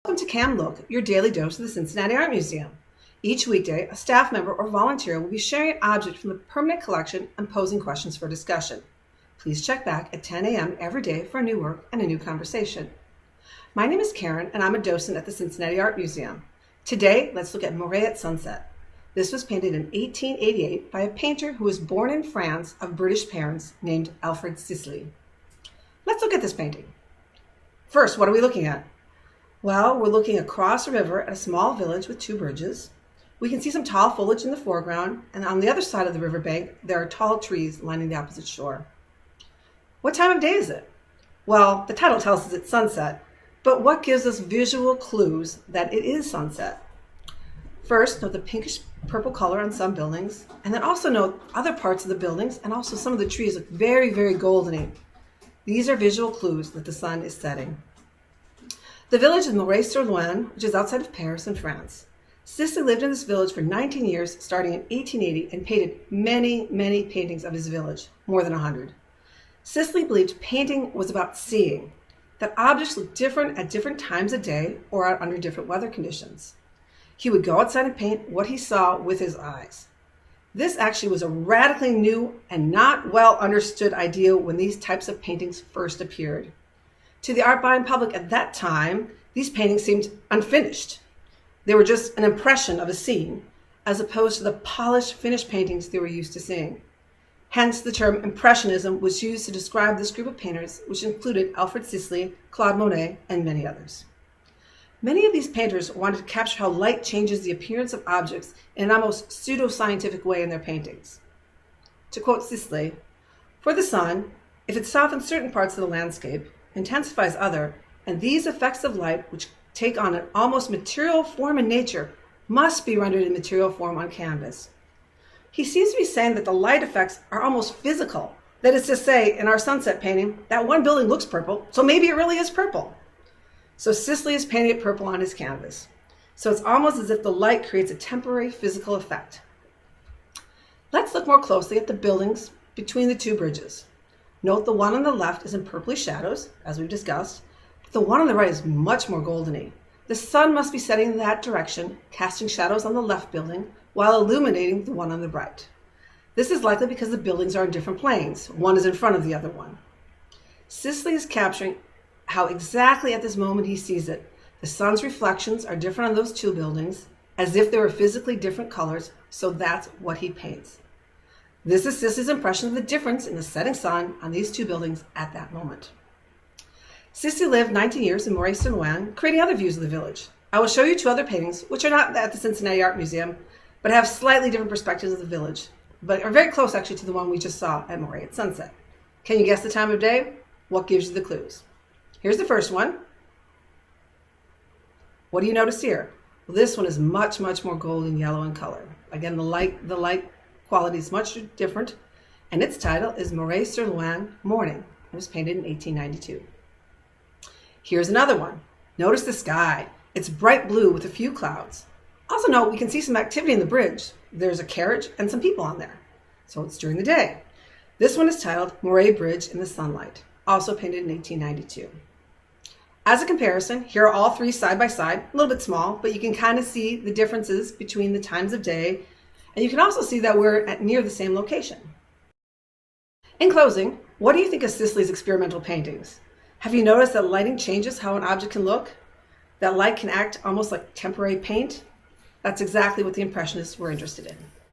Welcome to Cam Look, your daily dose of the Cincinnati Art Museum. Each weekday, a staff member or volunteer will be sharing an object from the permanent collection and posing questions for discussion. Please check back at 10 a.m. every day for new work and a new conversation. My name is Karen, and I'm a docent at the Cincinnati Art Museum. Today, let's look at Moret at Sunset. This was painted in 1888 by a painter who was born in France of British parents named Alfred Sisley. Let's look at this painting. First, what are we looking at? Well, we're looking across a river at a small village with two bridges. We can see some tall foliage in the foreground, and on the other side of the riverbank, there are tall trees lining the opposite shore. What time of day is it? Well, the title tells us it's sunset, but what gives us visual clues that it is sunset? First, note the pinkish purple color on some buildings, and then also note other parts of the buildings, and also some of the trees look very, very goldeny. These are visual clues that the sun is setting. The village is Moret, which is outside of Paris in France. Sisley lived in this village for 19 years, starting in 1880, and painted many, many paintings of his village, more than 100. Sisley believed painting was about seeing, that objects look different at different times of day or under different weather conditions. He would go outside and paint what he saw with his eyes. This actually was a radically new and not well understood idea when these types of paintings first appeared. To the art-buying public at that time, these paintings seemed unfinished. They were just an impression of a scene, as opposed to the polished, finished paintings they were used to seeing. Hence, the term Impressionism was used to describe this group of painters, which included Alfred Sisley, Claude Monet, and many others. Many of these painters wanted to capture how light changes the appearance of objects in an almost pseudo-scientific way in their paintings. To quote Sisley, "For the sun, if it softens certain parts of the landscape, intensifies other, and these effects of light, which take on an almost material form in nature, must be rendered in material form on canvas." He seems to be saying that the light effects are almost physical. That is to say, in our sunset painting, that one building looks purple, so maybe it really is purple. So Sisley is painting it purple on his canvas. So it's almost as if the light creates a temporary physical effect. Let's look more closely at the buildings between the two bridges. Note the one on the left is in purplish shadows, as we've discussed, but the one on the right is much more goldeny. The sun must be setting in that direction, casting shadows on the left building, while illuminating the one on the right. This is likely because the buildings are in different planes. One is in front of the other one. Sisley is capturing how exactly at this moment he sees it. The sun's reflections are different on those two buildings, as if they were physically different colors, so that's what he paints. This is Sisley's impression of the difference in the setting sun on these two buildings at that moment. Sisley lived 19 years in Moret, creating other views of the village. I will show you two other paintings, which are not at the Cincinnati Art Museum, but have slightly different perspectives of the village, but are very close actually to the one we just saw at Moret at sunset. Can you guess the time of day? What gives you the clues? Here's the first one. What do you notice here? Well, this one is much, much more golden yellow in color. Again, the light quality is much different, and its title is Moret Morning. It was painted in 1892. Here's another one. Notice the sky. It's bright blue with a few clouds. Also note we can see some activity in the bridge. There's a carriage and some people on there. So it's during the day. This one is titled Moret Bridge in the Sunlight, also painted in 1892. As a comparison, here are all three side by side, a little bit small, but you can kind of see the differences between the times of day, and you can also see that we're at near the same location. In closing, what do you think of Sisley's experimental paintings? Have you noticed that lighting changes how an object can look? That light can act almost like temporary paint? That's exactly what the Impressionists were interested in.